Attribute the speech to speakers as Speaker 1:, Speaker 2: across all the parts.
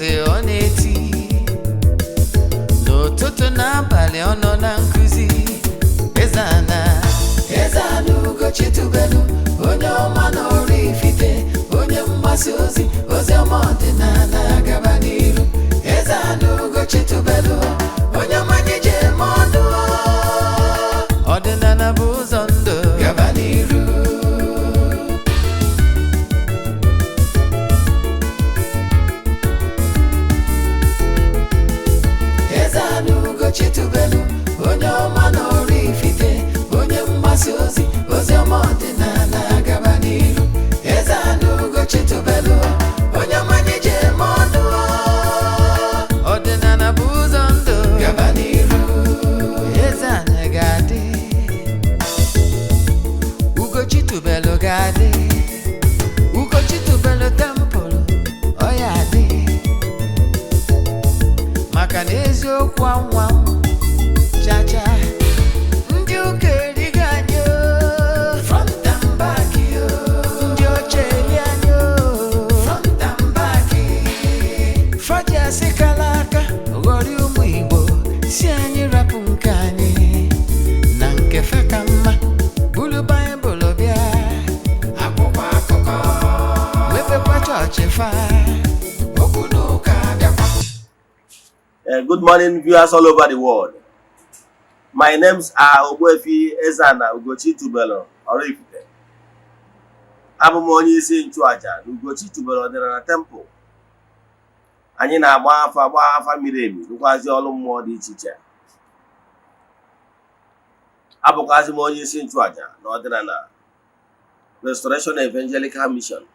Speaker 1: ụbọchị ọ na-eti n'ụtụtụ n'abalị ọ nọ na nkuzi Eze-Ana ugochitubelu onye ọma na oraifite onye mgbasa ozi ọma ọdịnala gaba n'iru Eze-Ana ugochitubelu onye mmanye je eme ọnụ ọdịnala bụ ụzọ ndụ gaba n'iru Eze-Ana ugochitubelu onye ọma na oraifite onye mgbasa ozi ọma ọdịnala gaba n'iru Eze-Ana ugochitubelu onye mmanye je eme ọnụ ọdịnala bụ ụzọ ndụ gaba n'iru Eze-Ana ga-adị ugochitubelu ga-adị ugochitubelu tempụl ọ ya adị maka na eziokwu anwa chacha ndị ụka erigo anyị front and back ndị oche eri anyị front and back faji asị kala aka ghọrọ ụmụ Igbo si anyị rapụ nke anyị na nke fe ka mma bulu Baịbụl bịa akwụkwọ akụkọ mepekwa chọọchị fa okwu n'ụka bịakwa.
Speaker 2: Good morning, viewers all over the world. My names are Ogbuefi, Eze-Ana, ugochitubelu, oraifite. Abụ m onye isi nchụaja na ugochitubelu ọdịnala temple. Anyị na-agba afa miri emi, rụkwazi ọrụ mmụọ dị iche iche. Abụkwazi m onye isi nchụaja na ọdịnala Restoration Evangelical Mission,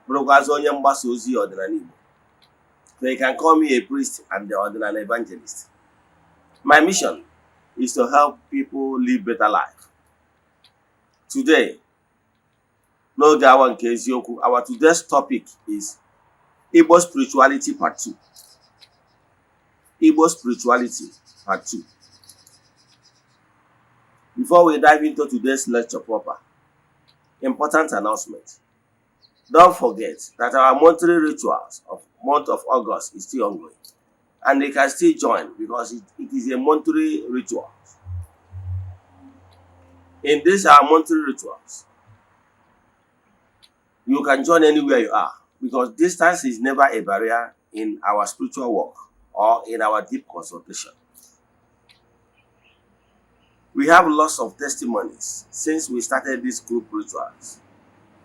Speaker 2: bụrụkwazi onye mgbasa ozi ọdịnala Igbo. So you can call me a priest and the ordinary evangelist. My mission is to help people live better life. Today, n'oge awa nke eziokwu, our today's topic is Igbo spirituality part 2. Igbo spirituality part 2. Before we dive into today's lecture proper, important announcement. Don't forget that our monthly rituals of month of August is still ongoing, and they can still join because it is a monthly ritual. In this our monthly rituals, you can join anywhere you are because distance is never a barrier in our spiritual work or in our deep consultation. We have lots of testimonies since we started these group rituals.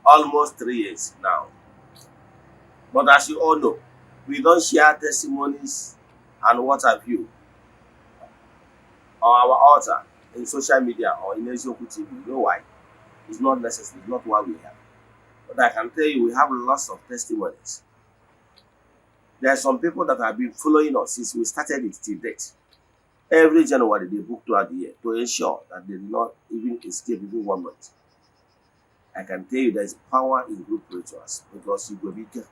Speaker 2: Almost 3 years now. But as you all know, we don't share testimonies and what have you on our altar in social media or in Eze-Ana TV. You know why? It's not necessary, it's not why we have. But I can tell you, we have lots of testimonies. There are some people that have been following us since we started it till date. Every January, they book throughout the year to ensure that they do not even escape even 1 month. I can tell you there is power in group rituals because you go bigger.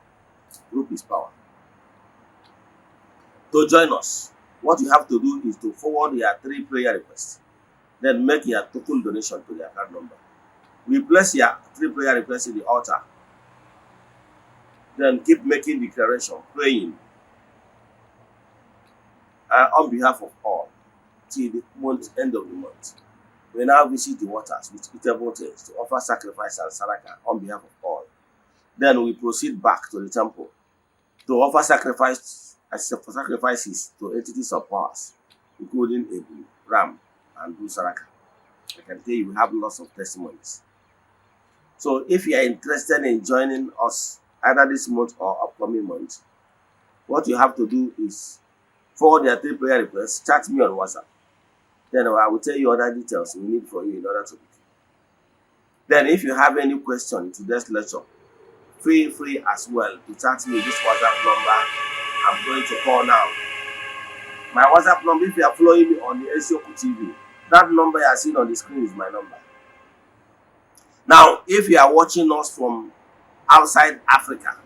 Speaker 2: Group is power. To join us, what you have to do is to forward your 3 prayer requests. Then make your total donation to the account number. We place your 3 prayer requests in the altar. Then keep making declaration, praying on behalf of all till the end of the month. We now visit the waters with eatable things to offer sacrifice and saraka on behalf of all. Then we proceed back to the temple to offer sacrifices to entities of powers, including a ram and do saraka. I can tell you we have lots of testimonies. So if you are interested in joining us either this month or upcoming month, what you have to do is forward your 3 prayer requests, chat me on WhatsApp. Then I will tell you other details we need for you in order to begin. Then if you have any question to this lecture, feel free as well to chat me this WhatsApp number I'm going to call now. My WhatsApp number, if you are following me on the Eze-Ana TV, that number you are seeing on the screen is my number. Now, if you are watching us from outside Africa,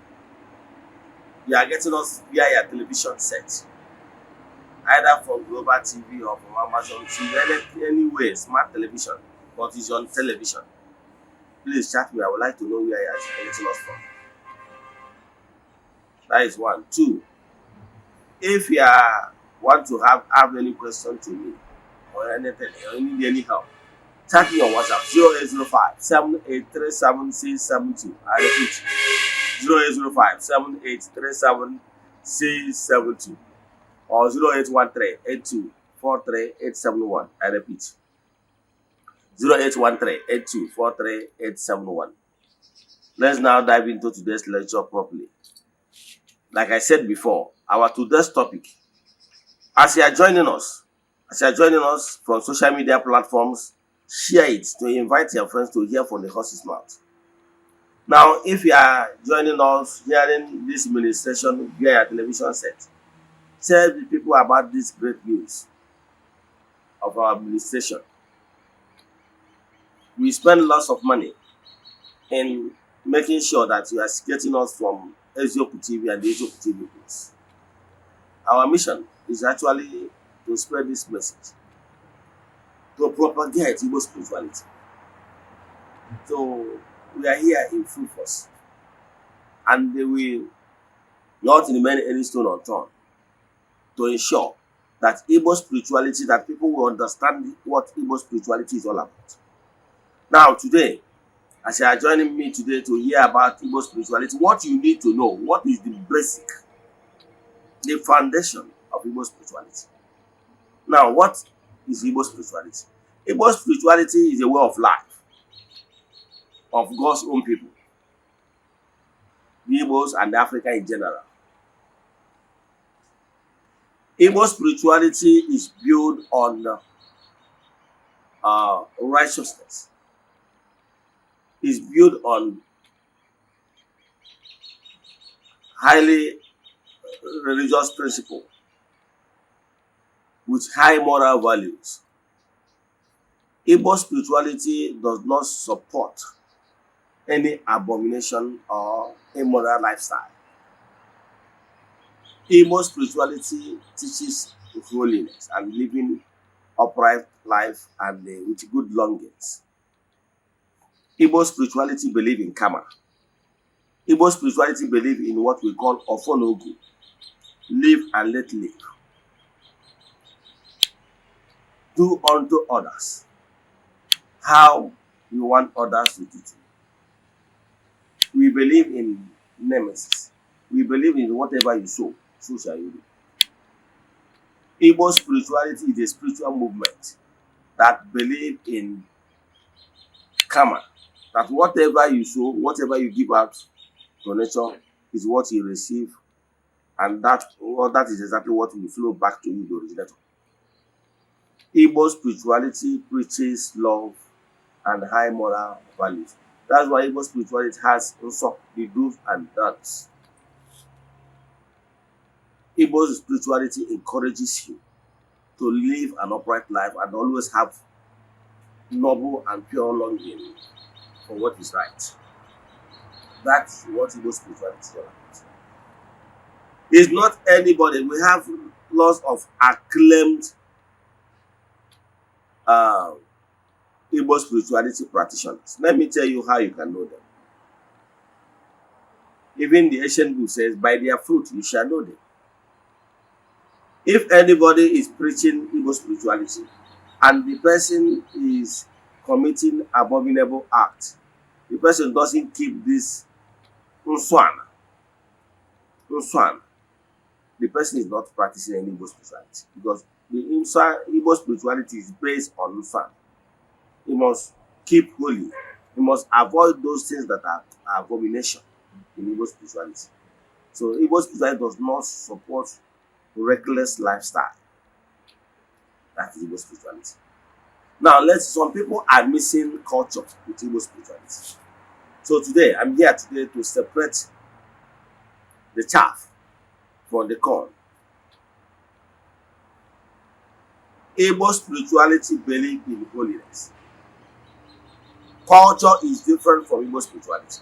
Speaker 2: you are getting us via your television set. Either from Global TV or from Amazon TV, anyway, smart television, but it's on television. Please chat me. I would like to know where you are getting us from. That is 1. 2. If you want to have any question to me or anything, or you need any help, chat me on WhatsApp 0805 7837 672. I repeat 0805 7837 672 or 0813 82 43 871. I repeat 0813 82 43 871. Let's now dive into today's lecture properly. Like I said before, our today's topic, as you are joining us from social media platforms, share it to invite your friends to hear from the horse's mouth. Now, if you are joining us hearing this ministration via a television set, tell the people about this great news of our administration. We spend lots of money in making sure that you are getting us from Ezioku TV and the Ezioku TV books. Our mission is actually to spread this message, to propagate Igbo spirituality. So we are here in full force, and they will not remain any stone unturned to ensure that Igbo spirituality, that people will understand what Igbo spirituality is all about. Now today, as you are joining me today to hear about Igbo spirituality, what you need to know, what is the basic, the foundation of Igbo spirituality. Now, what is Igbo spirituality? Igbo spirituality is a way of life of God's own people, the Igbos and Africa in general. Igbo spirituality is built on righteousness. Is built on highly religious principle with high moral values. Igbo spirituality does not support any abomination or immoral lifestyle. Igbo spirituality teaches holiness and living upright life and with good longings. Igbo spirituality believe in karma. Igbo spirituality believe in what we call ofonogu, live and let live. Do unto others how you want others to do to you. We believe in nemesis. We believe in whatever you sow, so shall you do. Igbo spirituality is a spiritual movement that believe in karma, that whatever you sow, whatever you give out to nature is what you receive, and that is exactly what will flow back to you, the originator. Igbo spirituality preaches love and high moral values. That's why Igbo spirituality has also the do's and don'ts. Igbo spirituality encourages you to live an upright life and always have noble and pure longing for what is right. That's what Igbo spirituality is all about. It's not anybody. We have lots of acclaimed Igbo spirituality practitioners. Let me tell you how you can know them. Even the ancient book says, by their fruit you shall know them. If anybody is preaching Igbo spirituality and the person is committing abominable act, the person doesn't keep this unswan, the person is not practicing any Igbo spirituality, because the Igbo spirituality is based on unswan. He must keep holy. He must avoid those things that are abomination in Igbo spirituality. So Igbo spirituality does not support reckless lifestyle. That is Igbo spirituality. Now, some people are missing culture with Igbo spirituality. So today, I'm here today to separate the chaff from the corn. Igbo spirituality believes in holiness. Culture is different from Igbo spirituality.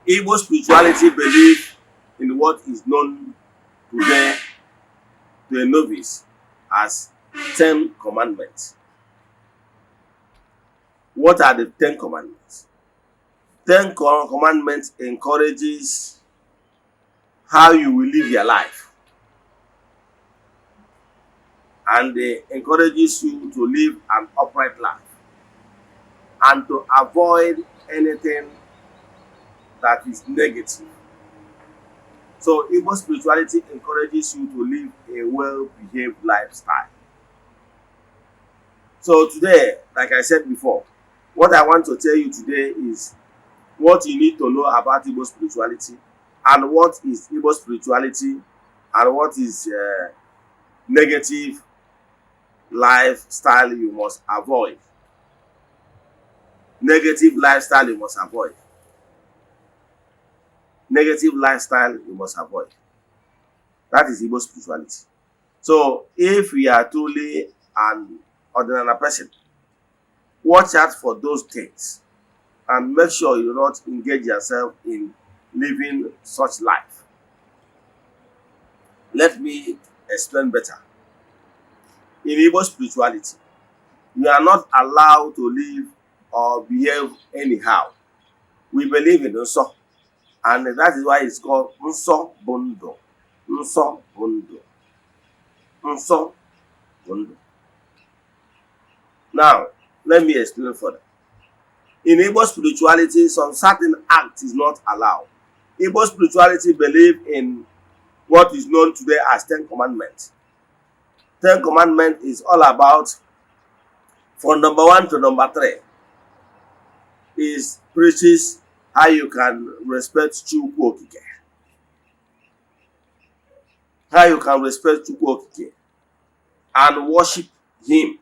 Speaker 2: Igbo spirituality believes in what is known today to a novice as 10 commandments. What are the 10 commandments? 10 commandments encourages how you will live your life, and encourages you to live an upright life and to avoid anything that is negative. So Igbo spirituality encourages you to live a well-behaved lifestyle. So today, like I said before, what I want to tell you today is what you need to know about Igbo spirituality, and what is Igbo spirituality, and what is negative lifestyle you must avoid. Negative lifestyle you must avoid. Negative lifestyle you must avoid. That is Igbo spirituality. So if we are truly an ordinary person, watch out for those things and make sure you do not engage yourself in living such life. Let me explain better. In Igbo spirituality, you are not allowed to live or behave anyhow. We believe in Nso, and that is why it's called Nso Bondo. Nso Bondo. Nso Bondo. Now, let me explain further. In Igbo spirituality, some certain act is not allowed. Igbo spirituality believe in what is known today as 10 Commandments. 10 Commandments is all about, from number 1 to number 3, is preaches how you can respect Chukwu Okike. How you can respect Chukwu Okike and worship him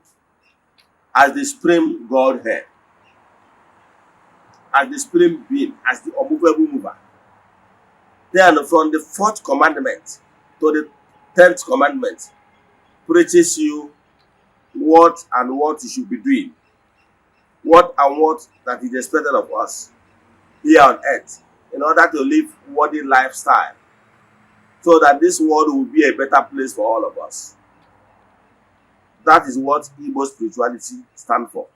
Speaker 2: as the supreme Godhead, as the supreme being, as the unmovable mover. Then from the 4th commandment to the 10th commandment preaches you what and what you should be doing, what and what that is expected of us here on earth in order to live worthy lifestyle, so that this world will be a better place for all of us. That is what Igbo spirituality stands for.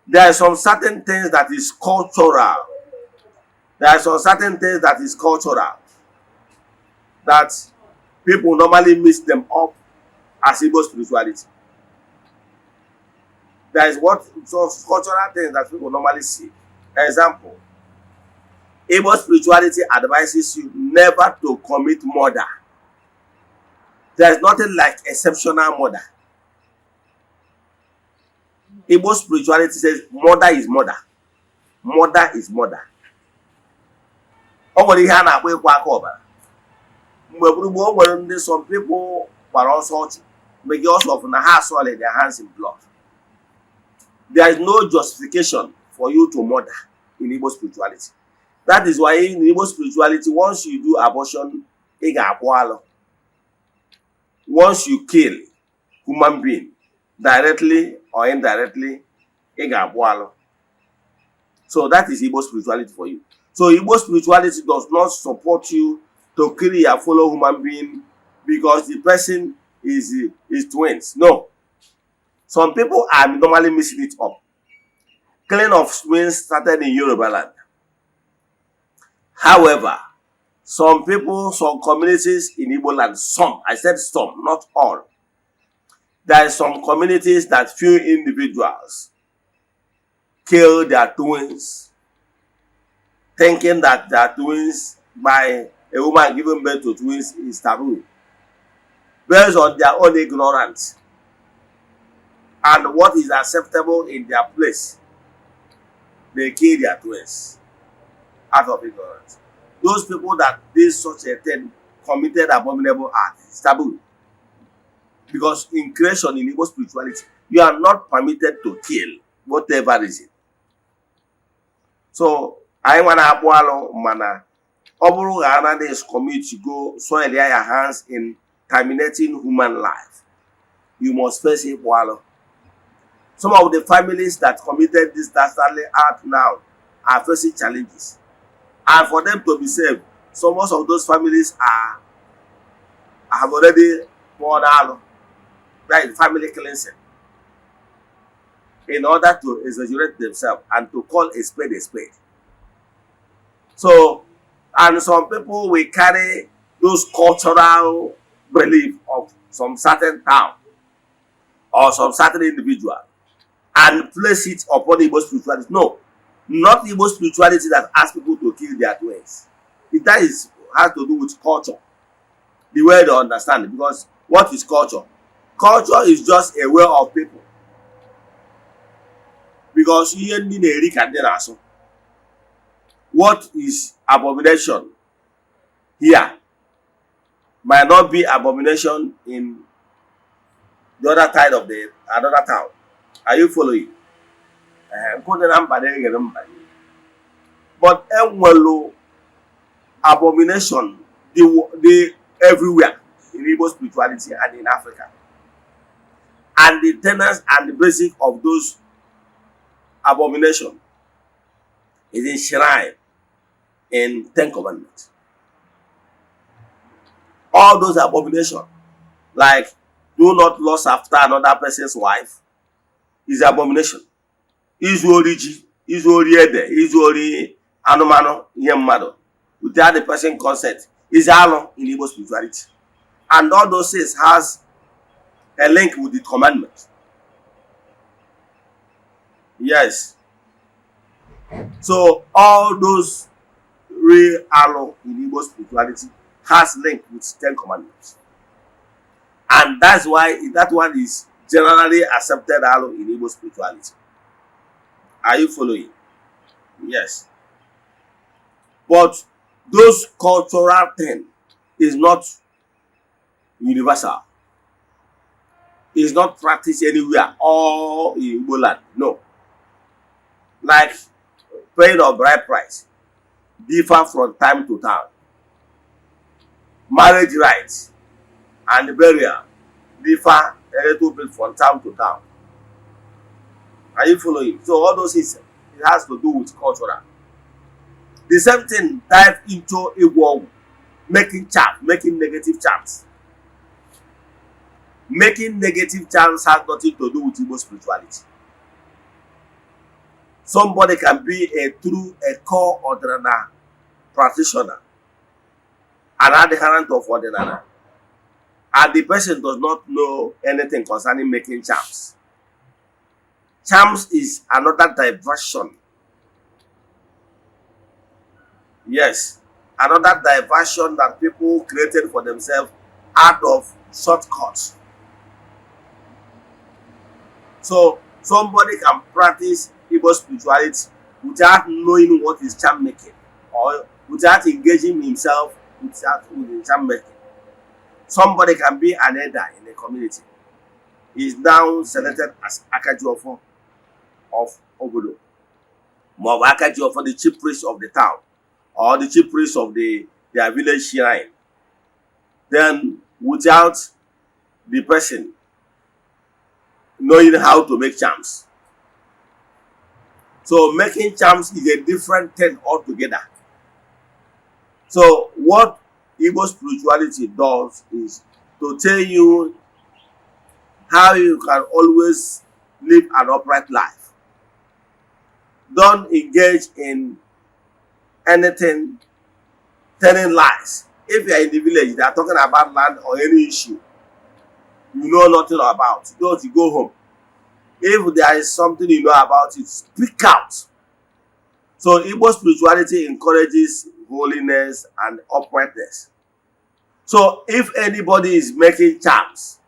Speaker 2: There are some certain things that is cultural. There are some certain things that is cultural that people normally mix them up as Igbo spirituality. There is what some cultural things that people normally see. Example, Igbo spirituality advises you never to commit murder. There is nothing like exceptional murder. Igbo spirituality says murder is murder. Murder is murder. O nwere ihe a na-akpọ ịkwa aka ọbara. Mgbe gburugburu o nwere ndị some people gbara ọsọ ọchụ because of na ha soiled their hands in blood. There is no justification for you to murder in Igbo spirituality. That is why in Igbo spirituality, once you do abortion, ị ga-akpụ alụ. Once you kill human being, directly or indirectly, ị ga-akpụ alụ. So that is Igbo spirituality for you. So Igbo spirituality does not support you to kill your fellow human being because the person is twins. No. Some people are normally mixing it up. Killing of twins started in Yoruba land. However, some people, some communities in Igbo land, some, I said some, not all. There are some communities that few individuals kill their twins, thinking that their twins, by a woman giving birth to twins, is taboo, based on their own ignorance and what is acceptable in their place. They kill their twins out of ignorance. Those people that did such a thing committed abominable act. It's taboo. Because in creation, in Igbo spirituality, you are not permitted to kill, whatever reason. So, I want to have mana. Oburu Ghana is commit to go soil your hands in terminating human life. You must face it. Some of the families that committed this dastardly act now are facing challenges. And for them to be saved, so most of those families have already poured out, right, family cleansing, in order to exaggerate themselves and to call a spade a spade. So, And some people will carry those cultural belief of some certain town or some certain individual and place it upon Igbo spirituality. No, not Igbo spirituality that asks people to kill their twins. That is has to do with culture, the way they understand it. Because what is culture? Culture is just a way of people. Because what is abomination here might not be abomination in the other side of the another town. Are you following? But abomination the everywhere in Igbo spirituality and in Africa. And the tenets and the basic of those abomination is enshrined in Ten Commandments. All those abominations, like do not lust after another person's wife, is abomination. Izuori ji, izuori ede, izuori anụmanụ ihe mmadụ without the person consent is alụ in Igbo spirituality. And all those things has a link with the commandment. Yes. So all those real alụ in Igbo spirituality has link with 10 commandments. And that's why that one is generally accepted alụ in Igbo spirituality. Are you following? Yes. But those cultural things is not universal. It's not practiced anywhere or in Igbo land. No. Like paying of bride price differ from time to time. Marriage rights and burial differ a little bit from town to town. Are you following? So all those things, it has to do with cultural. The same thing dive into Igbo making chant, making negative chants. Making negative chants has nothing to do with Igbo spirituality. Somebody can be a true, a core ordinary practitioner, an adherent of ordinary, and the person does not know anything concerning making charms. Charms is another diversion. Yes, another diversion that people created for themselves out of shortcuts. So somebody can practice Igbo spirituality without knowing what is charm making or without engaging himself with charm making. Somebody can be an elder in a community. He is now selected as Akajuofo of Obodo, more Akajuofo, the chief priest of the town, or the chief priest of their village shrine. Then, without the person knowing how to make charms. So making charms is a different thing altogether. So what Igbo spirituality does is to tell you how you can always live an upright life. Don't engage in anything telling lies. If you are in the village, they are talking about land or any issue you know nothing about, don't you go home. If there is something you know about it, speak out. So Igbo spirituality encourages holiness and uprightness. So if anybody is making charms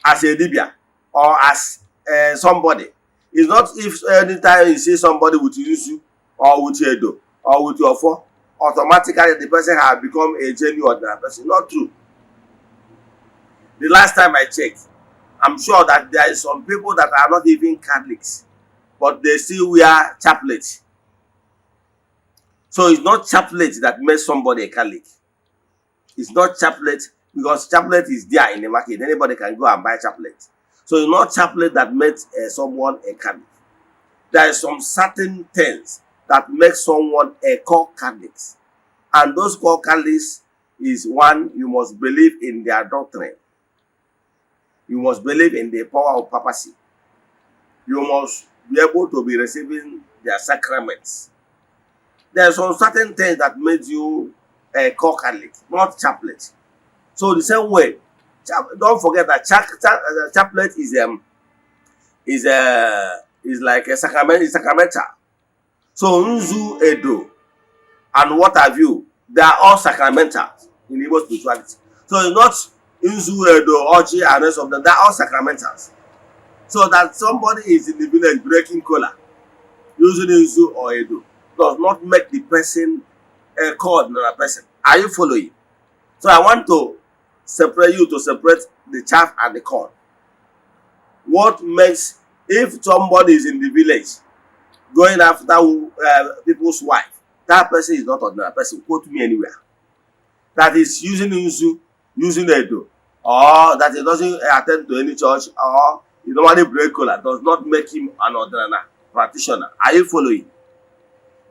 Speaker 2: as a dibia or as somebody, it's not if anytime you see somebody with Yusu or with Edo or with your phone, automatically the person has become a genuine ordinary person. Not true. The last time I checked, I'm sure that there is some people that are not even Catholics, but they still wear chaplets. So it's not chaplet that makes somebody a Catholic. It's not chaplet because chaplet is there in the market. Anybody can go and buy chaplet. So it's not chaplet that makes someone a Catholic. There are some certain things that make someone a core Catholic. And those core Catholics is one, you must believe in their doctrine. You must believe in the power of papacy. You must be able to be receiving their sacraments. There are some certain things that made you a co-Catholic, not chaplet. So the same way, don't forget that chaplet is like a sacrament, is sacramental. So Nzu, Edo, and what have you, they are all sacramental in Igbo spirituality. So it's not Nzu, Edo, Oji, and rest of them. They are all sacramentals. So that somebody is in the village breaking cola using Nzu or Edo does not make the person called another person. Are you following? So I want to separate the chaff and the corn. What makes, if somebody is in the village going after people's wife, that person is not ordinary person. Quote me anywhere. That is using Nzu, using Edo, or that he doesn't attend to any church, or he normally break cola, does not make him an ordinary practitioner. Are you following?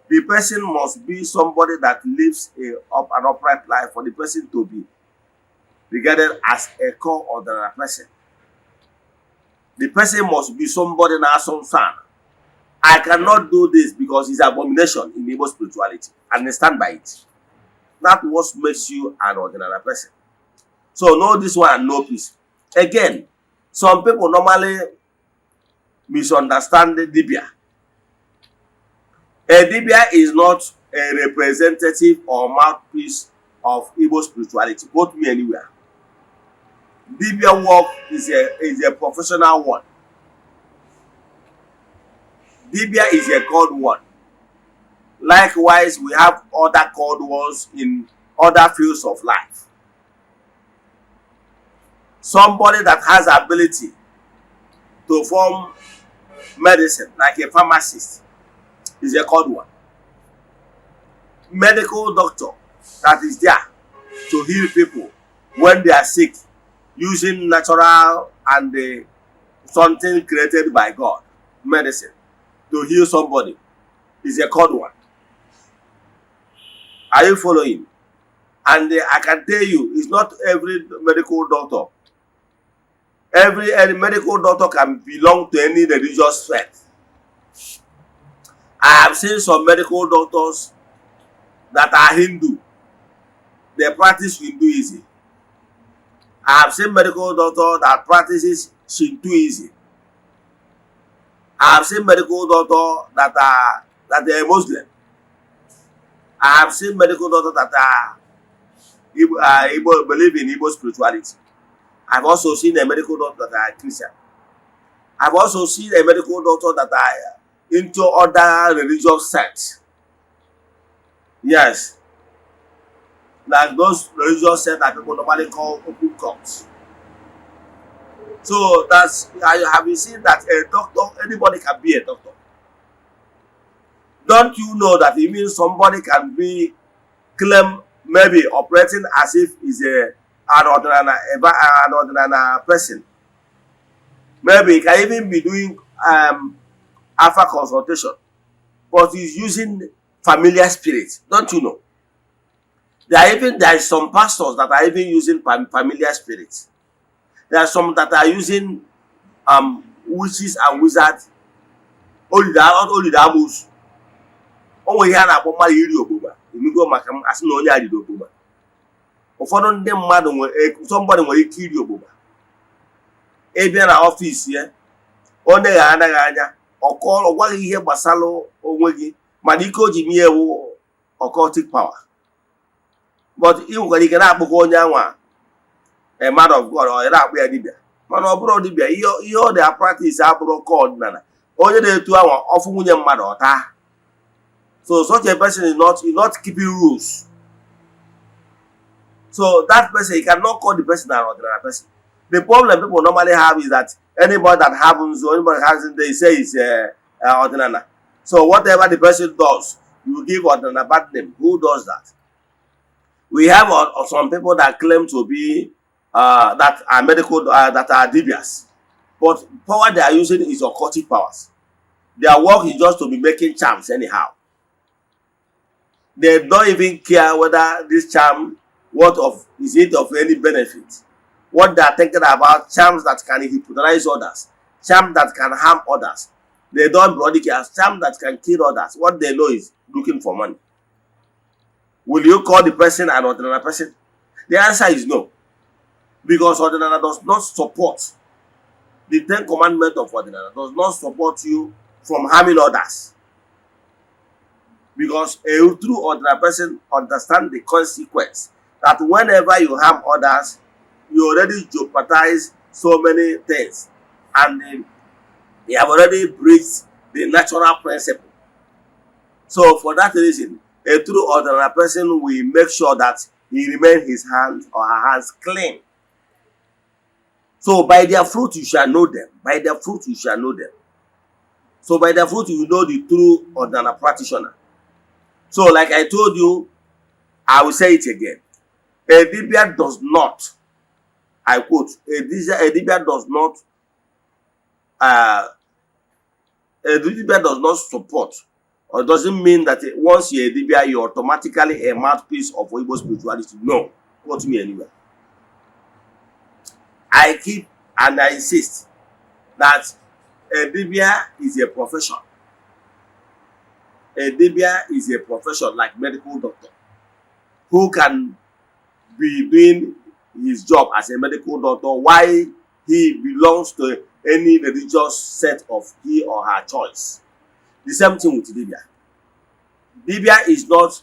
Speaker 2: The person must be somebody that lives an upright life for the person to be regarded as a core ordinary person. The person must be somebody na some son. I cannot do this because it's abomination in Igbo spirituality, and I stand by it. That's what makes you an ordinary person. So know this one and know peace. Again, some people normally misunderstand the Dibia. A Dibia is not a representative or mouthpiece of Igbo spirituality. Quote me anywhere. Dibia work is a professional one. Dibia is a called one. Likewise, we have other called ones in other fields of life. Somebody that has ability to form medicine, like a pharmacist, is a called one. Medical doctor that is there to heal people when they are sick using natural and something created by God, medicine, to heal somebody, is a called one. Are you following? And I can tell you, it's not every medical doctor. Every medical doctor can belong to any religious faith. I have seen some medical doctors that are Hindu. They practice Hinduism. I have seen medical doctor that practices Shintoism. I have seen medical doctor that are Muslim. I have seen medical doctors that are Igbo, believe in Igbo spirituality. I've also seen a medical doctor that are Christian. I've also seen a medical doctor that are into other religious sects. Yes. Like those religious sects that people normally call open cults. So have you seen that a doctor, anybody can be a doctor? Don't you know that it means somebody can be claim maybe operating as if he's an ordinary person. Maybe he can even be doing alpha consultation, but he's using familiar spirit. Don't you know? There is some pastors that are even using familiar spirits. There are some that are using witches and wizards. Only the amus. Onwe ihe a na-akpọ mmadụ iri ogbugba imigo maka asị na onye a riri ogbugba. Ụfọdụ ndị mmadụ somebody nwere ike iri ogbugba. Ị bịa na ọfịs ya, onye ga-anaghị anya, ọ gwaghị ihe gbasara onwe gị, mana ike o ji mee ewu occultic power. But ị nwekwara ike na-akpụkọ onye anwa a man of God, or ị na-akpụ ya dibịa. Mana ọ bụrụ dibịa, ihe ọ dị practice abụrụ ka ọdịnala. Onye na-etu anwa ọfụ nwunye mmadụ ọta. So such a person is not keeping rules. So that person, you cannot call the person an ordinary person. The problem people normally have is that anybody that happens, or anybody that has, they say is ordinary. So whatever the person does, you give ordinary bad name. Who does that? We have some people that claim to be that are medical, that are dibias, but power they are using is occultic powers. Their work is just to be making charms anyhow. They don't even care whether this charm, is it of any benefit. What they are thinking about, charms that can hypnotize others, charms that can harm others. They don't bloody care. Charms that can kill others. What they know is looking for money. Will you call the person an ordinary person? The answer is no. Because ordinary does not support the 10 commandments of ordinary, does not support you from harming others. Because a true ordinary person understands the consequence that whenever you harm others, you already jeopardize so many things, and you have already breached the natural principle. So for that reason, a true ordinary person will make sure that he remains his hands or her hands clean. So by their fruit you shall know them. By their fruit you shall know them. So by their fruit you will know the true ordinary practitioner. So like I told you, I will say it again. A dibia does not, I quote, a dibia does not support, or doesn't mean that once you're a dibia, you're automatically a mouthpiece of Igbo spirituality. No, quote me anywhere. I keep and I insist that a dibia is a profession. A dibia is a profession like medical doctor who can be doing his job as a medical doctor while he belongs to any religious set of he or her choice. The same thing with dibia. Dibia is not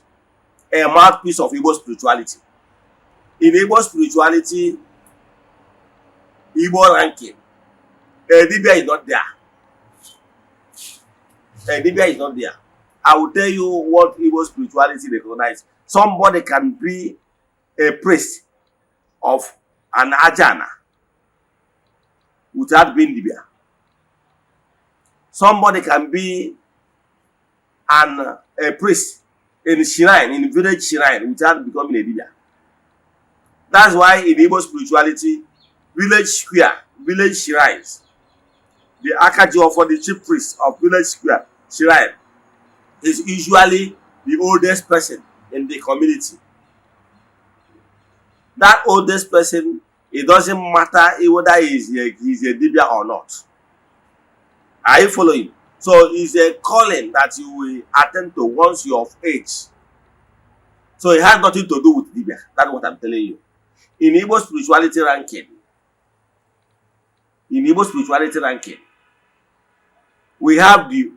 Speaker 2: a mouthpiece of Igbo spirituality. In Igbo spirituality, Igbo ranking, a dibia is not there. A dibia is not there. I will tell you what Igbo spirituality recognizes. Somebody can be a priest of an Eze-Ana without being dibia. Somebody can be a priest in shrine, in village shrine, without becoming a dibia. That's why in Igbo spirituality, village square, village shrines, the Akaji for the chief priest of village square shrine is usually the oldest person in the community. That oldest person, it doesn't matter whether he's a dibia or not. Are you following? So it's a calling that you will attend to once you're of age. So it has nothing to do with dibia. That's what I'm telling you. In Igbo spirituality ranking, we have the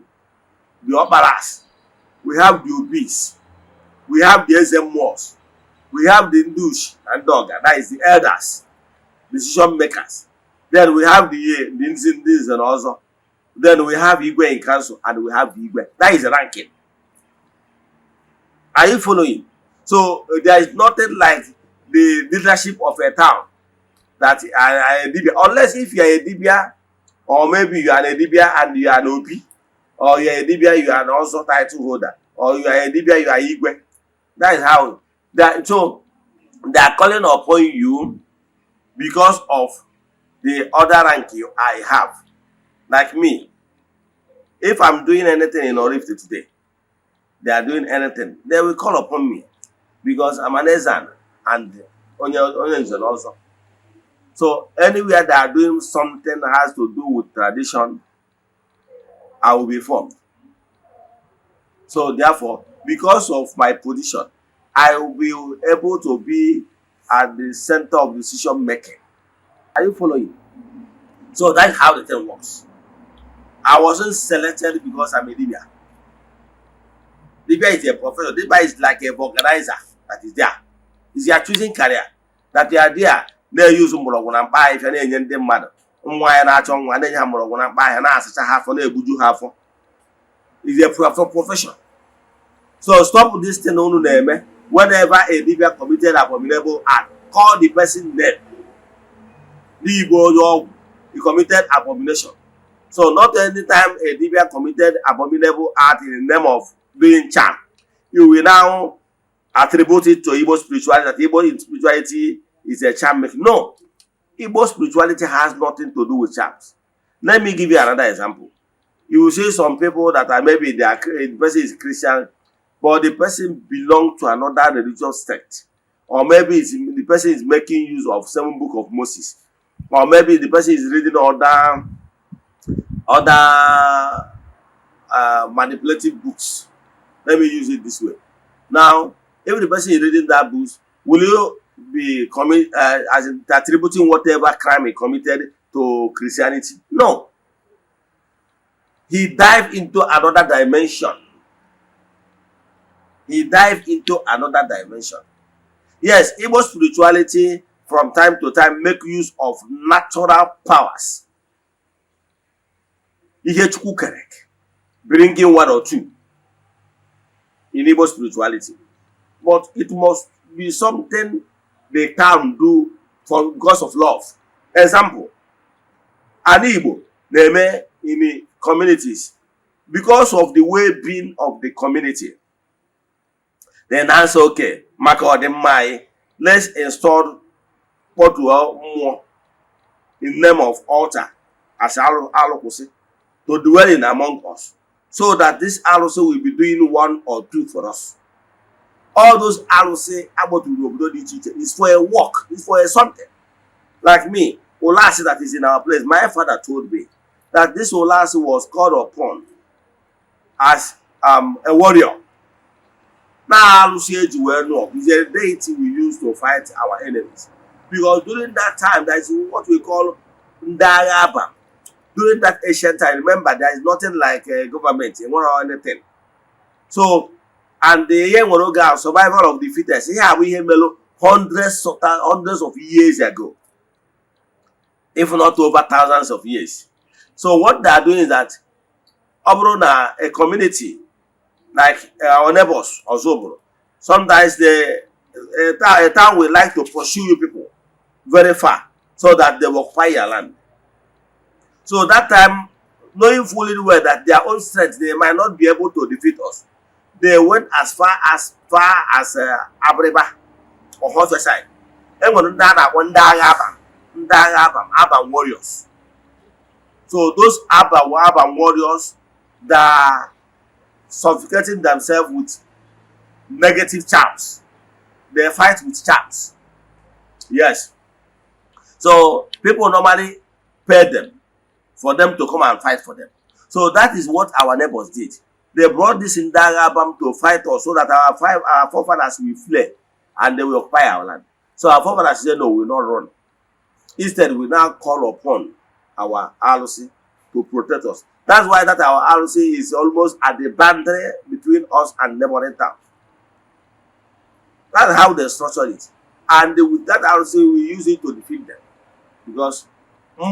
Speaker 2: Obaras, we have the Obis, we have the Ezemoors, we have the Ndush and Doga, that is the elders, decision makers. Then we have the Nzindis and also. Then we have Igwe in council and we have the Igwe. That is a ranking. Are you following? So there is nothing like the leadership of a town that a dibia, unless if you are a dibia, or maybe you are a dibia and you are an OP, or you are a dibia, you are an also title holder, or you are a dibia, you are Igwe. That is how that. So they are calling upon you because of the other rank I have. Like me, if I'm doing anything in oraifite today, they are doing anything, they will call upon me because I'm an Eze-Ana and Onye also. So anywhere they are doing something that has to do with tradition, I will be informed. So therefore, because of my position, I will be able to be at the center of decision making. Are you following? So that's how the thing works. I wasn't selected because I'm a dibia. Dibia is a professional. Dibia is like a organizer that is there. It's your choosing career that you are there. They use muroguna buy if you're in the mother. Chong and then you have muroguna buy and ask half on a buju half. It's a profession. So stop this thing on name. Whenever a dibia committed abominable act, call the person name. He committed abomination. So not any time a dibia committed abominable act in the name of doing charm, you will now attribute it to Igbo spirituality, that Igbo spirituality is a charm making. No. Igbo spirituality has nothing to do with charms. Let me give you another example. You will see some people that are maybe the person is Christian, but the person belongs to another religious sect. Or maybe the person is making use of 7 Book of Moses. Or maybe the person is reading other manipulative books. Let me use it this way. Now, if the person is reading that book, will you be as in attributing whatever crime he committed to Christianity? No. He dived into another dimension. He dived into another dimension. Yes, Igbo spirituality from time to time make use of natural powers. Bringing one or two in Igbo spirituality. But it must be something they can do for because of love. Example, an Igbo, name in communities, because of the well-being of the community, then answer, okay, let's install what more in name of altar as Alokusi to dwell in among us, so that this Alose will be doing one or two for us. All those Alose about is for a work, it's for a something. Like me, Olasi that is in our place, my father told me that this Olasi was called upon as a warrior. Now Alusi well know is a deity we use to fight our enemies. Because during that time, there is what we call Ndagaba. During that ancient time, remember, there is nothing like government or anything. So, and the young survival of the fittest, here we have hundreds of years ago, if not over thousands of years. So what they are doing is that a community like our neighbors or Zobro, sometimes a town will like to pursue you people very far so that they will occupy your land. So that time, knowing fully well that their own strength, they might not be able to defeat us, they went as far as Abreba or Hoseside. And when Abam warriors. So those Abam warriors that are suffocating themselves with negative charms. They fight with charms. Yes. So people normally pay them for them to come and fight for them. So that is what our neighbors did. They brought this in Dagabam to fight us so that our forefathers will flee and they will occupy our land. So our forefathers said, no, we will not run. Instead, we now call upon our Alusi to protect us. That's why that our Alusi is almost at the boundary between us and neighboring town. That's how they structure it. And with that Alusi, we use it to defeat them. Because so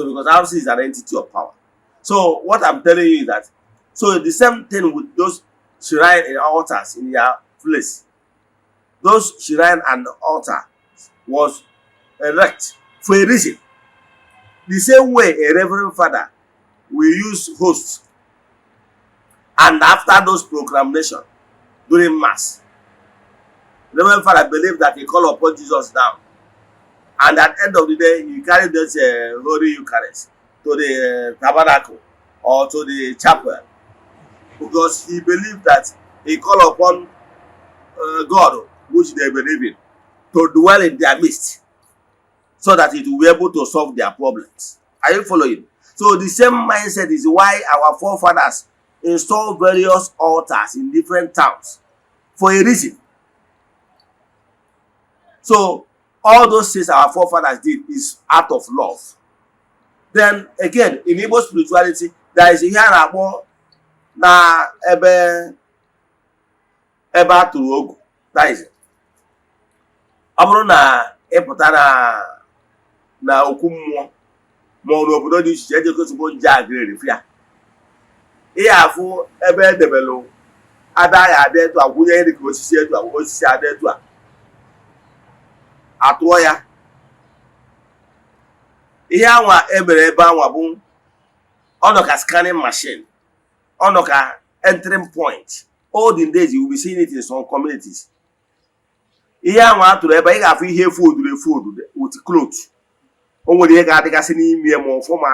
Speaker 2: because Alusi is an entity of power. So what I'm telling you is that, so the same thing with those shrine and altars in your place. Those shrine and altar was erect for a reason. The same way a reverend father will use hosts, and after those proclamation during mass, the reverend father believed that he called upon Jesus down, and at the end of the day he carried this Holy Eucharist to the tabernacle or to the chapel, because he believed that he called upon God, which they believe in, to dwell in their midst, so that it will be able to solve their problems. Are you following? So the same mindset is why our forefathers installed various altars in different towns for a reason. So all those things our forefathers did is out of love. Then again, in Igbo spirituality, there is a here na ebe atụrụ ogu. That is it. Ọ bụrụ na ịpụta na okwu mmụọ ma ọ n'obodo dị iche iche ejekọsịbụ nje agrịrị fịa, ihe afụ ebe edebelụ ada ya adị etu a, gwunye ihe dịka osisi etu a, osisi adị etu a, atụọ ya. Ihe anwa emere ebe anwa bụ ọnọ ka scanning machine, ọnọ ka entering point. Olden days you will be seeing it in some communities. Ihe anwa atụrụ ebe ị ga-afụ ihe efu with clothes. O nwere ihe ga-adịgasị n'ime ma ọfụ ma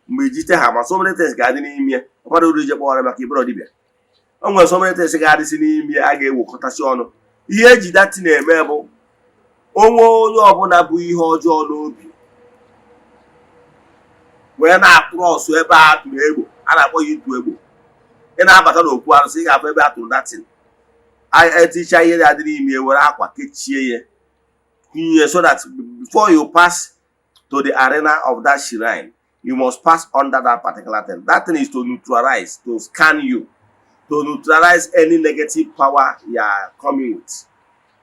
Speaker 2: mgbe ejite ha, ma so many things ga-adị n'ime. Ụfọdụ uru ije kpọrọ maka ibero dibịa. O nwere so many things ga-adịsị n'ime a ga-ewekọtasị ọnụ. Ihe eji dati na-eme bụ onwe onye ọbụla bụ ihe ọjọọ n'obi wee na-akpụrụ ọsụ ebe a tụrụ egbo, a na-akpọ ya itu egbo. ị na-abata n'okwu arụsị ị ga-afụ ebe a tụrụ datin eticha ihe ya dị n'ime were akwa kechie ya kunye, so that before you pass to the arena of that shrine, you must pass under that particular thing. That thing is to neutralize, to scan you, to neutralize any negative power you are coming with.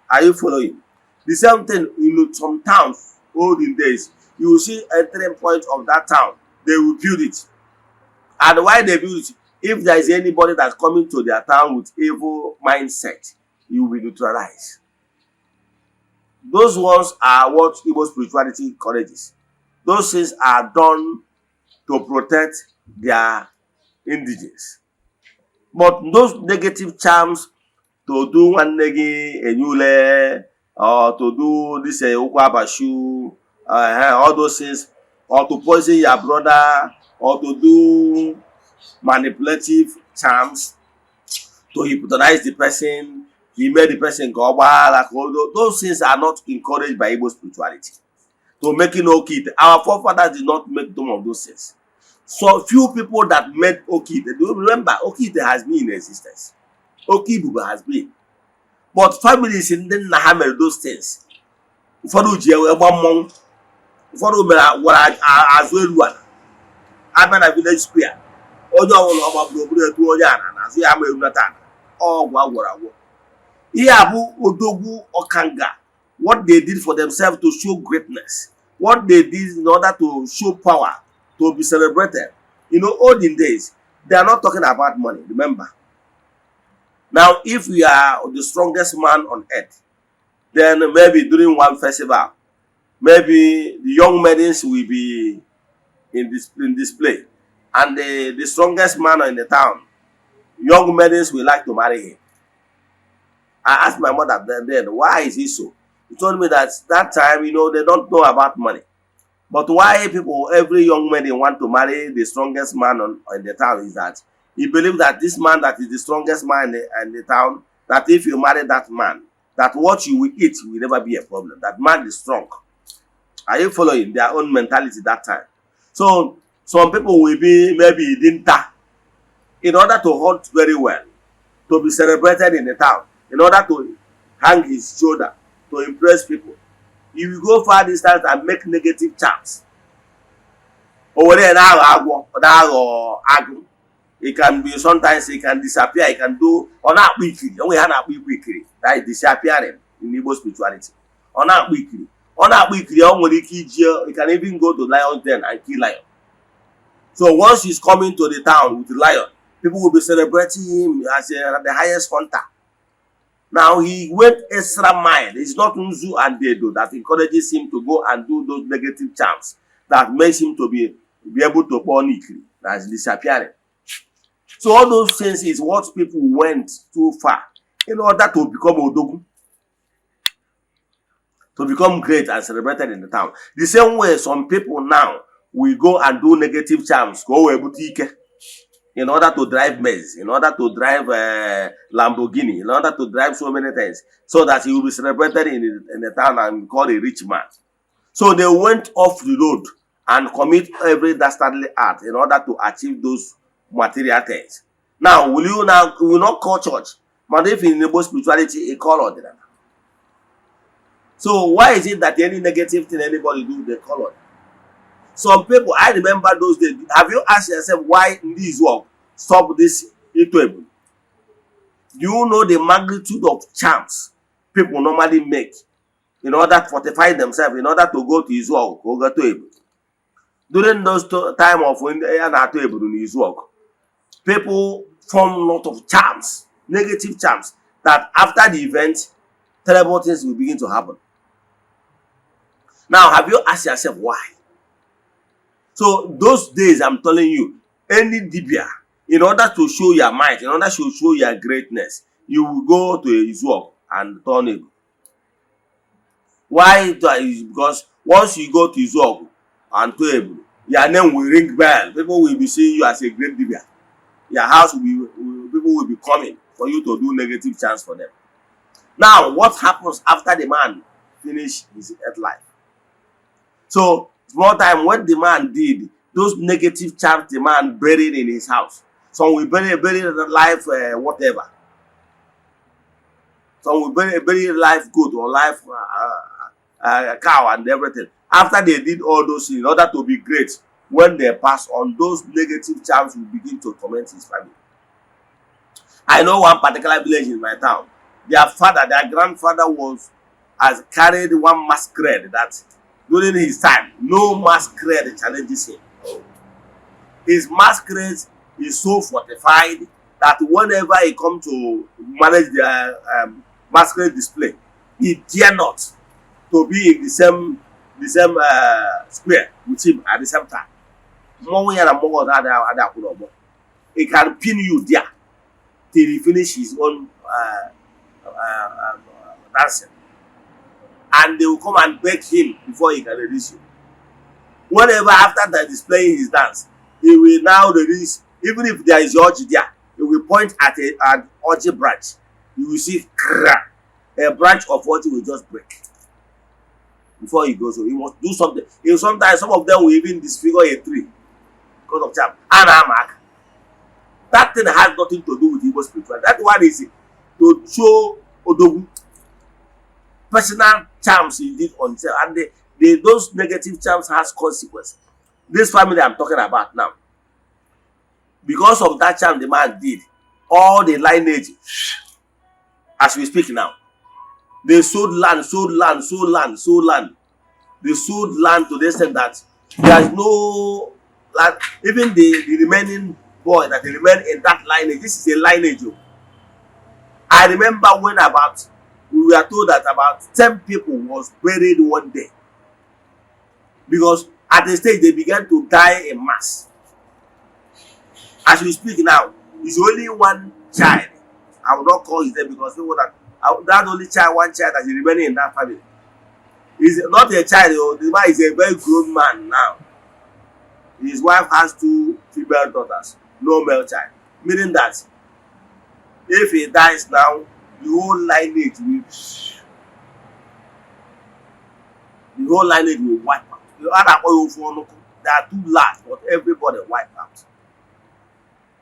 Speaker 2: Are you following? The same thing in some towns, olden days, you will see entering point of that town, they will build it. And why they build it? If there is anybody that's coming to their town with evil mindset, you will be neutralized. Those ones are what Igbo spirituality encourages. Those things are done to protect their indigenous. But those negative charms to do one negi enyule, or to do this ukwabashu, all those things, or to poison your brother, or to do manipulative charms to hypnotize the person, he made the person go like those things are not encouraged by Igbo spirituality. To making Okite, our forefathers did not make some of those things. So few people that made Okite, do you remember Okite has been in existence. Okibuba has been. But families in the Nahamel those things. For the as well one village square. Odogwu Okanga, what they did for themselves to show greatness, what they did in order to show power, to be celebrated. You know, olden days, they are not talking about money, remember. Now, if we are the strongest man on earth, then maybe during one festival, maybe the young maidens will be in display. And the strongest man in the town, young maidens will like to marry him. I asked my mother then, why is it so? He told me that time, you know, they don't know about money. But why people, every young man, they want to marry the strongest man in the town is that he believes that this man that is the strongest man in the town, that if you marry that man, that what you will eat will never be a problem. That man is strong. Are you following their own mentality that time? So some people will be maybe dinta in order to hunt very well, to be celebrated in the town, in order to hang his shoulder, to impress people. He will go far distance and make negative charms. It can be sometimes he can disappear, he can do that is disappearing in Igbo spirituality. He can even go to lion's den and kill lion. So once he's coming to the town with the lion, people will be celebrating him as the highest hunter. Now he went extra mile. It's not Nzu and Dedo that encourages him to go and do those negative charms that makes him to be able to born Ikri. That's disappearing. So all those things is what people went too far in order to become Odogu, to become great and celebrated in the town. The same way some people now will go and do negative charms, go a boutique, in order to drive Benz, in order to drive Lamborghini, in order to drive so many things, so that he will be celebrated in the town and called a rich man. So they went off the road and commit every dastardly act in order to achieve those material things. Now, will you not call church? But if in Igbo spirituality, a call ordinary. So why is it that any negative thing anybody do, they call ordinary? Some people, I remember those days. Have you asked yourself why in this work stop this equable? Do you know the magnitude of charms people normally make in order to fortify themselves, in order to go to his work, or go to Igbo? During those time of when they are not able in his work, people form a lot of charms, negative charms, that after the event, terrible things will begin to happen. Now, have you asked yourself why? So those days, I'm telling you, any dibia, in order to show your might, in order to show your greatness, you will go to his work and turn it. Why? Because once you go to his work and to able, your name will ring bell. People will be seeing you as a great dibia. Your house people will be coming for you to do negative chants for them. Now, what happens after the man finish his earth life? So, small time, what the man did, those negative charms the man buried in his house. Some will bury life whatever. Some will bury life goat or life cow and everything. After they did all those things, in order to be great, when they pass on, those negative charms will begin to torment his family. I know one particular village in my town. Their grandfather has carried one masquerade that during his time, no masquerade challenges him. His masquerade is so fortified that whenever he comes to manage the masquerade display, he dare not to be in the same square with him at the same time. He can pin you there till he finish his own dancing, and they will come and beg him before he can release you. Whenever after that displaying his dance, he will now release. Even if there is orgy there, he will point at an orgy branch. You will see a branch of orgy will just break before he goes. So he must do something. Sometimes some of them will even disfigure a tree because of charm. That thing has nothing to do with Igbo spirituality. That one is to show Odogu personal charms he did on himself, and those negative charms has consequences. This family I'm talking about now, because of that charm the man did, all the lineage, as we speak now, they sold land. They sold land to the extent that there is no land. Even the remaining boy that remain in that lineage, this is a lineage. I remember when we were told that about 10 people was buried one day, because at the stage they began to die in mass. As we speak now, it's only one child. I will not call his name because people that only child, one child that is remaining in that family. He's not a child. The man is a very grown man now. His wife has 2 female daughters, no male child. Meaning that if he dies now, the whole lineage will wipe out. There are 2 last, but everybody wiped out.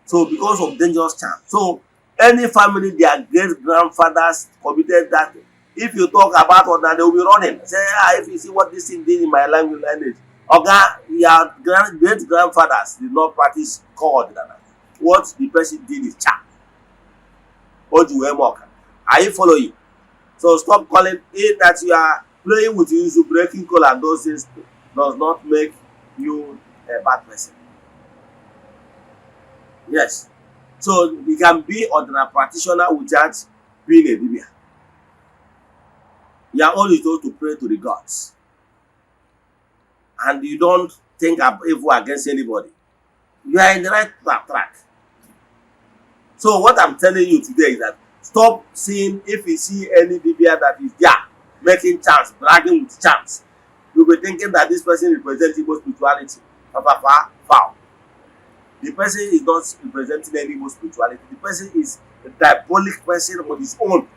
Speaker 2: So because of dangerous charm. So any family, their great grandfathers committed that. If you talk about what they will be running. Say, if you see what this thing did in my lineage. Your great grandfathers did not practice God. What the person did is charm. What you were more. Are you following? So stop calling it that you are playing with you, breaking code and those things does not make you a bad person. Yes. So you can be ordinary practitioner without being a Libya. You are only told to pray to the gods. And you don't think of evil against anybody. You are in the right track. So what I'm telling you today is that stop seeing, if you see any Libya that is there making chants, bragging with chants, you'll be thinking that this person represents Igbo spirituality. Foul. The person is not representing any Igbo spirituality. The person is a diabolic person on his own.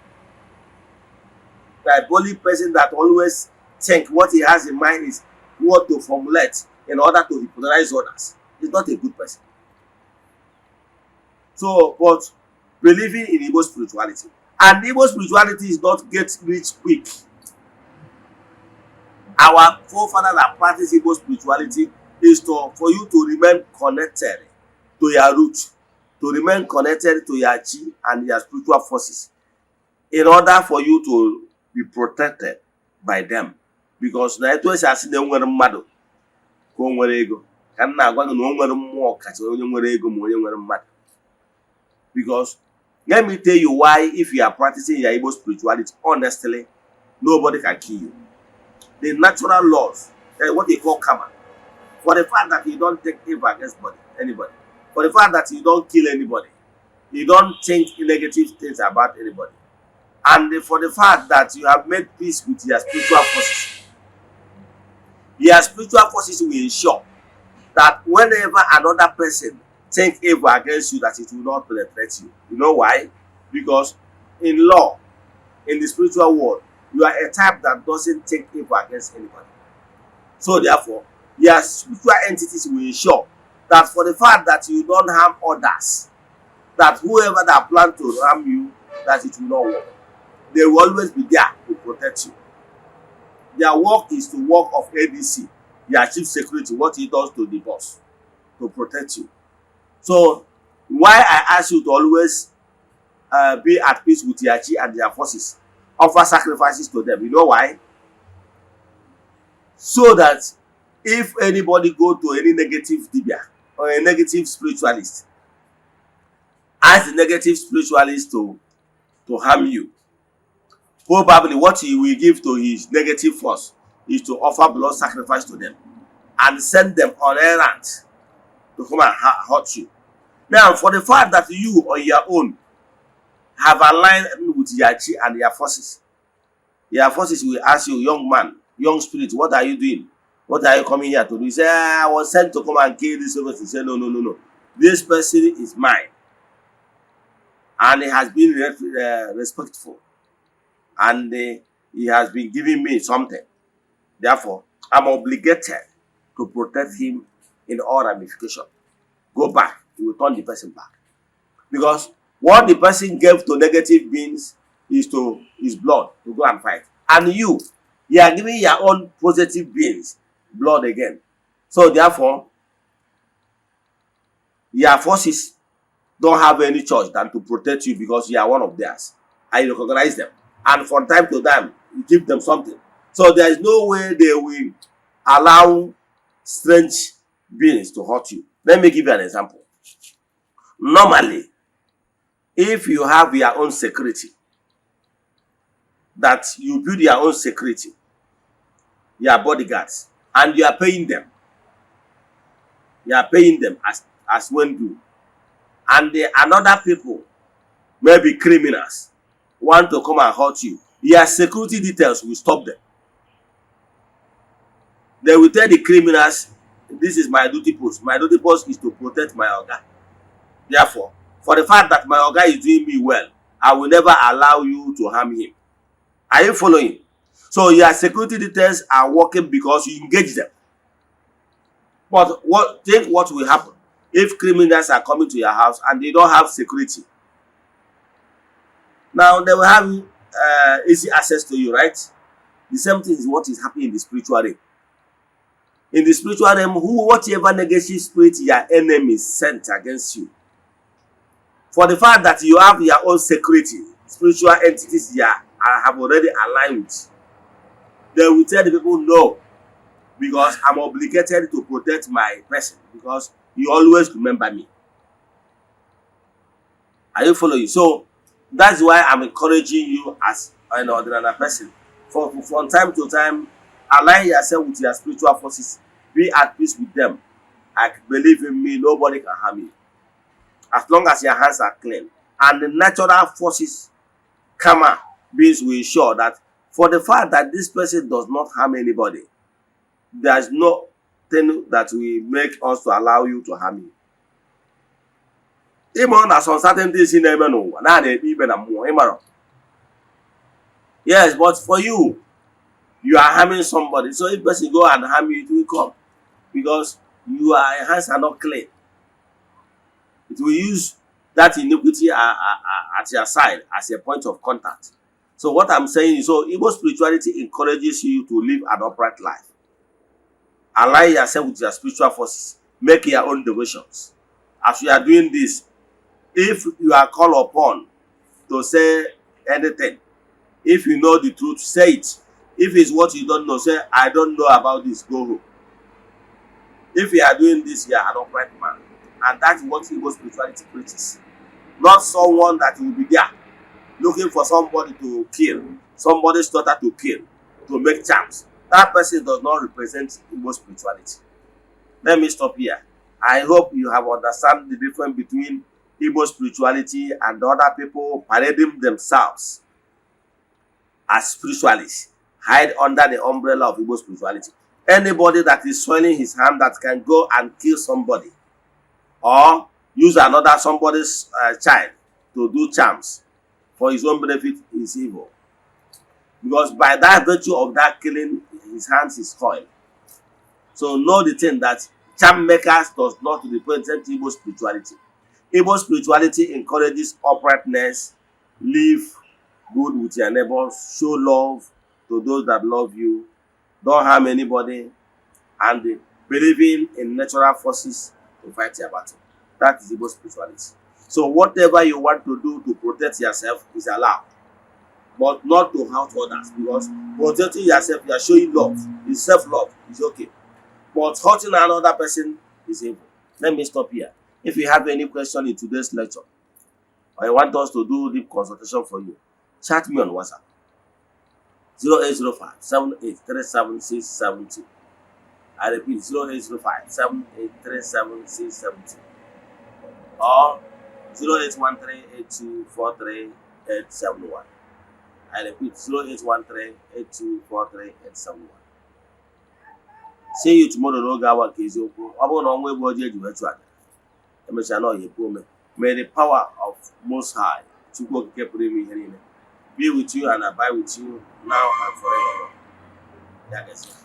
Speaker 2: Diabolic person that always think what he has in mind is what to formulate in order to hypnotize others. He's not a good person. So, but believing in Igbo spirituality. And Igbo spirituality is not get rich quick. Our forefathers that practice Igbo spirituality is for you to remain connected to your root, to remain connected to your chi and your spiritual forces, in order for you to be protected by them. Because na etu esi asị na enwere mmadụ ka o nwere ego, ka m na-agwa gị na o nwere mmụọ kacha onye nwere ego ma onye nwere mmadụ. Because let me tell you why, if you are practicing your Igbo spirituality honestly, nobody can kill you. The natural laws, what they call karma, for the fact that you don't take evil against anybody, for the fact that you don't kill anybody, you don't think negative things about anybody, and for the fact that you have made peace with your spiritual forces. Your spiritual forces will ensure that whenever another person think evil against you, that it will not penetrate you. You know why? Because in law, in the spiritual world, you are a type that doesn't think evil against anybody. So therefore, your spiritual entities will ensure that that for the fact that you don't harm others, that whoever that plan to harm you, that it will not work. They will always be there to protect you. Their work is to work of ADC, their chief security, what he does to the boss, to protect you. So why I ask you to always be at peace with your chi and their forces, offer sacrifices to them. You know why? So that if anybody go to any negative dibia or a negative spiritualist, ask the negative spiritualist to harm you, probably what he will give to his negative force is to offer blood sacrifice to them and send them on errands to come and hurt you. Now, for the fact that you on your own have aligned with your chi and your forces will ask you, young man, young spirit, what are you doing? What are you coming here to do? You say, I was sent to come and kill this person. You say, no. This person is mine. And he has been respectful. And he has been giving me something. Therefore, I'm obligated to protect him in all ramifications. Go back. You will turn the person back. Because what the person gave to negative beings is to his blood to go and fight. And you are giving your own positive beings blood again. So therefore, your forces don't have any choice than to protect you because you are one of theirs. And you recognize them. And from time to time, you give them something. So there is no way they will allow strange beings to hurt you. Let me give you an example. Normally, if you have your own security, that you build your own security, your bodyguards, and you are paying them as when due, and another people, maybe criminals, want to come and hurt you, your security details will stop them. They will tell the criminals, this is my duty post. My duty post is to protect my oga. Therefore, for the fact that my oga is doing me well, I will never allow you to harm him. Are you following? So your security details are working because you engage them. But think what will happen if criminals are coming to your house and they don't have security? Now they will have easy access to you, right? The same thing is what is happening in the spiritual realm. In the spiritual realm, whatever negative spirit your enemy sent against you, for the fact that you have your own security, spiritual entities you have already aligned with, they will tell the people no, because I'm obligated to protect my person because you always remember me. Are you following? So that's why I'm encouraging you as an ordinary person. From time to time, align yourself with your spiritual forces. Be at peace with them. Believe in me, nobody can harm you. As long as your hands are clean. And the natural forces, karma, beings will ensure that for the fact that this person does not harm anybody, there is nothing that will make us to allow you to harm you. Even as some certain things in the yes, but for you, you are harming somebody. So if person go and harm you, it will come. Because your hands are not clean. It will use that iniquity at your side as a point of contact. So what I'm saying is, so Igbo spirituality encourages you to live an upright life. Align yourself with your spiritual forces. Make your own devotions. As you are doing this, if you are called upon to say anything, if you know the truth, say it. If it's what you don't know, say, I don't know about this, go home. If you are doing this, you are an upright man. And that's what Igbo spirituality preaches. Not someone that will be there looking for somebody to kill, somebody's daughter to kill, to make charms. That person does not represent Igbo spirituality. Let me stop here. I hope you have understood the difference between Igbo spirituality and other people parading themselves as spiritualists, hide under the umbrella of Igbo spirituality. Anybody that is soiling his hand that can go and kill somebody or use somebody's child to do charms for his own benefit is evil. Because by that virtue of that killing, his hands is coiled. So know the thing that Charm makers does not represent Igbo spirituality. Igbo spirituality encourages uprightness, live good with your neighbors, show love to those that love you, don't harm anybody, and believing in natural forces to fight your battle. That is Igbo spirituality. So whatever you want to do to protect yourself is allowed, but not to hurt others, because protecting yourself, you are showing love, is self-love, is okay. But hurting another person is evil. Let me stop here. If you have any question in today's lecture, or you want us to do deep consultation for you, chat me on WhatsApp 0805 7837672. I repeat 0805 7837672 or 08138243 I repeat 08138243 See you tomorrow n'oge awa nke eziokwu. Ọ bụrụ na ọnwa egbu ọjọọ eji wee chụ aja, emechaa na ọya ekwu ome. May the power of Most High, Chukwu okike pụrụ ime ihe niile, be with you and abide with you now and forever. Ya gaziri.